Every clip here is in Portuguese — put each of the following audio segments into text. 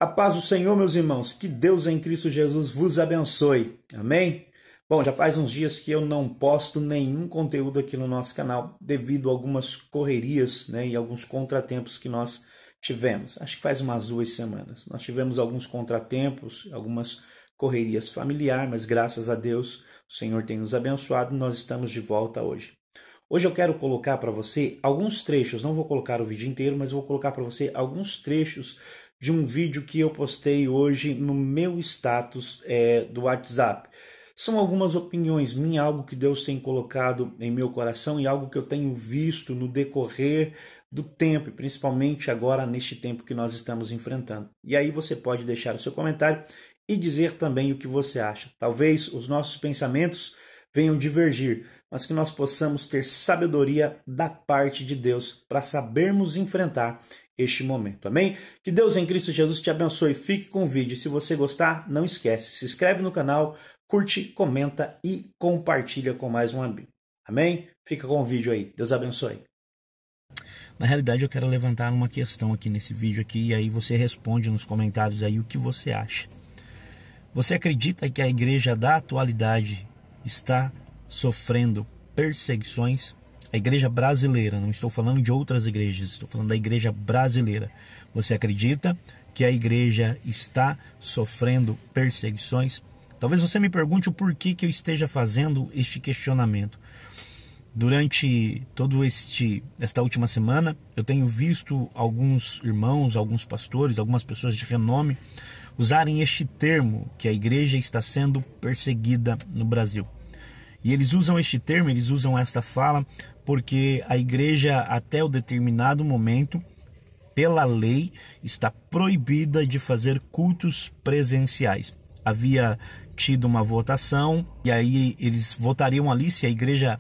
A paz do Senhor, meus irmãos, que Deus em Cristo Jesus vos abençoe. Amém? Bom, já faz uns dias que eu não posto nenhum conteúdo aqui no nosso canal devido a algumas correrias, e alguns contratempos que nós tivemos. Acho que faz umas 2 semanas. Nós tivemos alguns contratempos, algumas correrias familiares, mas graças a Deus o Senhor tem nos abençoado e nós estamos de volta hoje. Hoje eu quero colocar para você alguns trechos, não vou colocar o vídeo inteiro, mas vou colocar para você alguns trechos de um vídeo que eu postei hoje no meu status do WhatsApp. São algumas opiniões minhas, algo que Deus tem colocado em meu coração e algo que eu tenho visto no decorrer do tempo, e principalmente agora neste tempo que nós estamos enfrentando. E aí você pode deixar o seu comentário e dizer também o que você acha. Talvez os nossos pensamentos venham divergir, mas que nós possamos ter sabedoria da parte de Deus para sabermos enfrentar este momento. Amém? Que Deus em Cristo Jesus te abençoe. Fique com o vídeo. Se você gostar, não esquece, se inscreve no canal, curte, comenta e compartilha com mais um amigo. Amém? Fica com o vídeo aí. Deus abençoe. Na realidade, eu quero levantar uma questão aqui nesse vídeo aqui, e aí você responde nos comentários aí o que você acha. Você acredita que a igreja da atualidade está sofrendo perseguições? A igreja brasileira, não estou falando de outras igrejas, estou falando da igreja brasileira. Você acredita que a igreja está sofrendo perseguições? Talvez você me pergunte o porquê que eu esteja fazendo este questionamento. Durante esta última semana, eu tenho visto alguns irmãos, alguns pastores, algumas pessoas de renome usarem este termo, que a igreja está sendo perseguida no Brasil. E eles usam este termo, eles usam esta fala, porque a igreja, até o determinado momento, pela lei, está proibida de fazer cultos presenciais. Havia tido uma votação, e aí eles votariam ali se a igreja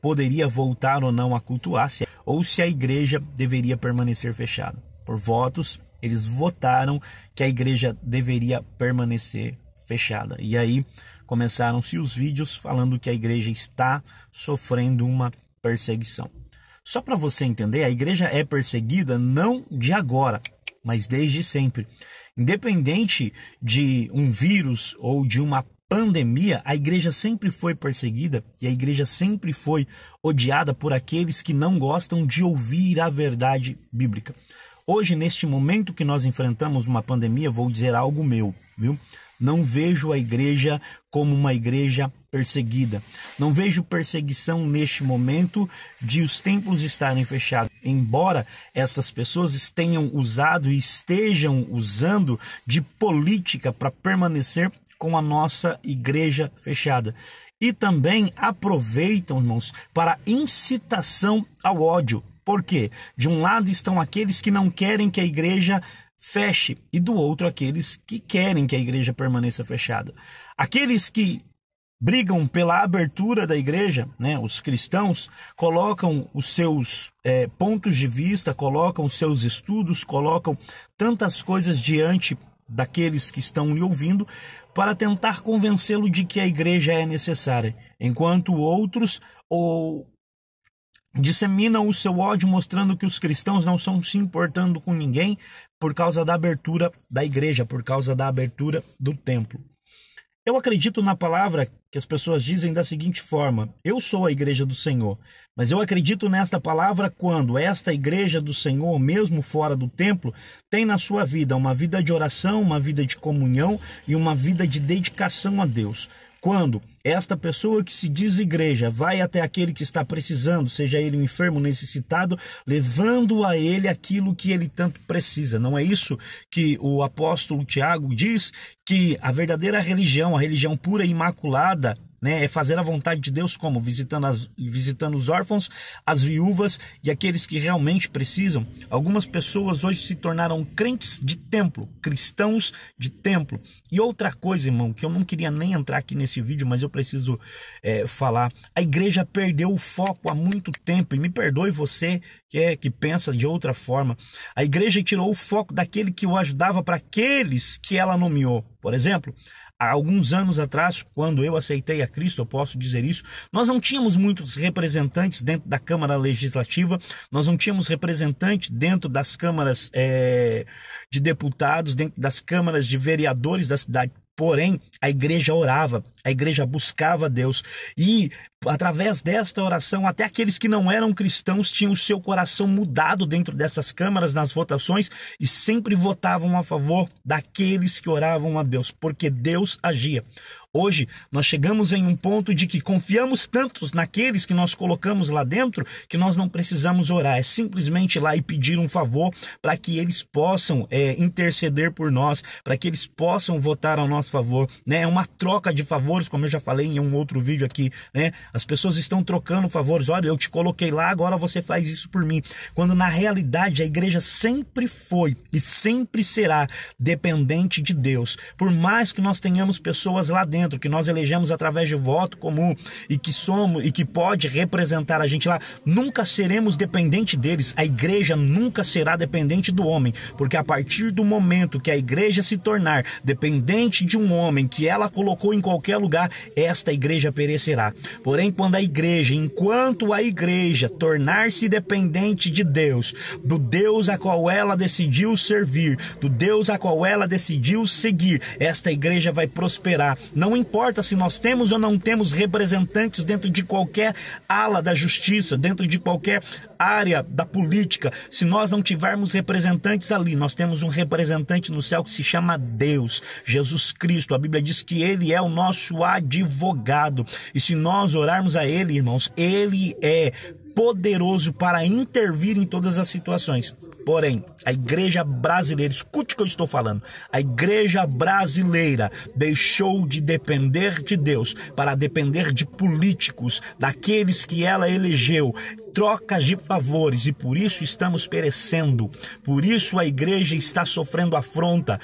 poderia voltar ou não a cultuar, ou se a igreja deveria permanecer fechada. Por votos, eles votaram que a igreja deveria permanecer fechada. E aí começaram-se os vídeos falando que a igreja está sofrendo uma perseguição. Só para você entender, a igreja é perseguida não de agora, mas desde sempre. Independente de um vírus ou de uma pandemia, a igreja sempre foi perseguida e a igreja sempre foi odiada por aqueles que não gostam de ouvir a verdade bíblica. Hoje, neste momento que nós enfrentamos uma pandemia, vou dizer algo meu, viu? Não vejo a igreja como uma igreja perseguida. Não vejo perseguição neste momento de os templos estarem fechados. Embora estas pessoas tenham usado e estejam usando de política para permanecer com a nossa igreja fechada. E também aproveitam, irmãos, para incitação ao ódio. Por quê? De um lado estão aqueles que não querem que a igreja feche e do outro aqueles que querem que a igreja permaneça fechada. Aqueles que brigam pela abertura da igreja, os cristãos, colocam os seus pontos de vista, colocam os seus estudos, colocam tantas coisas diante daqueles que estão lhe ouvindo para tentar convencê-lo de que a igreja é necessária, enquanto outros disseminam o seu ódio mostrando que os cristãos não estão se importando com ninguém por causa da abertura da igreja, por causa da abertura do templo. Eu acredito na palavra que as pessoas dizem da seguinte forma: eu sou a igreja do Senhor, mas eu acredito nesta palavra quando esta igreja do Senhor, mesmo fora do templo, tem na sua vida uma vida de oração, uma vida de comunhão e uma vida de dedicação a Deus. Quando esta pessoa que se diz igreja vai até aquele que está precisando, seja ele um enfermo, necessitado, levando a ele aquilo que ele tanto precisa. Não é isso que o apóstolo Tiago diz? Que a verdadeira religião, a religião pura e imaculada, é fazer a vontade de Deus como? Visitando os órfãos, as viúvas e aqueles que realmente precisam. Algumas pessoas hoje se tornaram crentes de templo, cristãos de templo. E outra coisa, irmão, que eu não queria nem entrar aqui nesse vídeo, mas eu preciso falar. A igreja perdeu o foco há muito tempo, e me perdoe você que pensa de outra forma. A igreja tirou o foco daquele que o ajudava para aqueles que ela nomeou. Por exemplo, Há alguns anos atrás, quando eu aceitei a Cristo, eu posso dizer isso, nós não tínhamos muitos representantes dentro da Câmara Legislativa, nós não tínhamos representante dentro das câmaras de deputados, dentro das câmaras de vereadores da cidade. Porém, a igreja orava, a igreja buscava Deus e através desta oração, até aqueles que não eram cristãos tinham o seu coração mudado dentro dessas câmaras, nas votações, e sempre votavam a favor daqueles que oravam a Deus, porque Deus agia. Hoje, nós chegamos em um ponto de que confiamos tantos naqueles que nós colocamos lá dentro, que nós não precisamos orar, é simplesmente ir lá e pedir um favor para que eles possam interceder por nós, para que eles possam votar ao nosso favor, né? É uma troca de favores, como eu já falei em um outro vídeo aqui, né? As pessoas estão trocando favores, olha, eu te coloquei lá, agora você faz isso por mim, quando na realidade a igreja sempre foi e sempre será dependente de Deus. Por mais que nós tenhamos pessoas lá dentro, que nós elegemos através de voto comum e que pode representar a gente lá, nunca seremos dependentes deles. A igreja nunca será dependente do homem, porque a partir do momento que a igreja se tornar dependente de um homem que ela colocou em qualquer lugar, esta igreja perecerá. Porém, enquanto a igreja tornar-se dependente de Deus, do Deus a qual ela decidiu servir, do Deus a qual ela decidiu seguir, esta igreja vai prosperar. Não importa se nós temos ou não temos representantes dentro de qualquer ala da justiça, dentro de qualquer área da política, se nós não tivermos representantes ali, nós temos um representante no céu que se chama Deus, Jesus Cristo. A Bíblia diz que Ele é o nosso advogado, e se nós orarmos a Ele, irmãos, Ele é poderoso para intervir em todas as situações. Porém, a igreja brasileira, escute o que eu estou falando, a igreja brasileira deixou de depender de Deus para depender de políticos, daqueles que ela elegeu, trocas de favores, e por isso estamos perecendo, por isso a igreja está sofrendo afronta.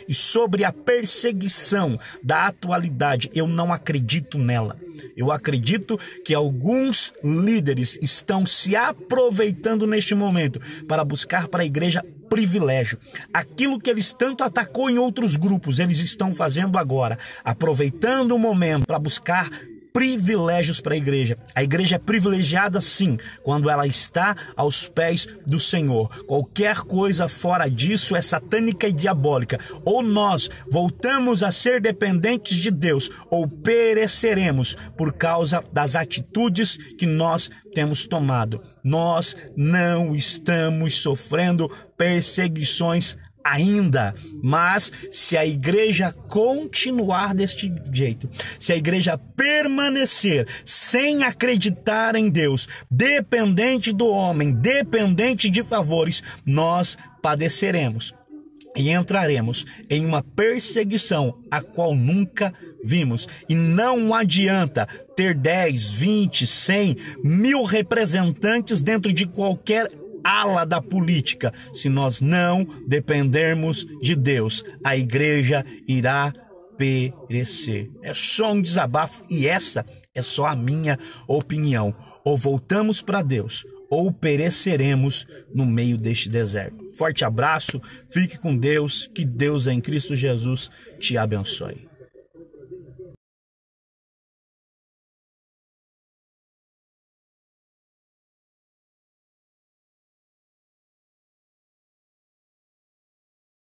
E sobre a perseguição da atualidade, eu não acredito nela. Eu acredito que alguns líderes estão se aproveitando neste momento para buscar para a igreja privilégio. Aquilo que eles tanto atacou em outros grupos, eles estão fazendo agora, aproveitando o momento para buscar privilégios para a igreja. A igreja é privilegiada sim, quando ela está aos pés do Senhor. Qualquer coisa fora disso é satânica e diabólica. Ou nós voltamos a ser dependentes de Deus, ou pereceremos por causa das atitudes que nós temos tomado. Nós não estamos sofrendo perseguições ainda, mas se a igreja continuar deste jeito, se a igreja permanecer sem acreditar em Deus, dependente do homem, dependente de favores, nós padeceremos e entraremos em uma perseguição a qual nunca vimos. E não adianta ter 10, 20, 100, 1000 representantes dentro de qualquer ala da política. Se nós não dependermos de Deus, a igreja irá perecer. É só um desabafo e essa é só a minha opinião. Ou voltamos para Deus, ou pereceremos no meio deste deserto. Forte abraço, fique com Deus, que Deus em Cristo Jesus te abençoe.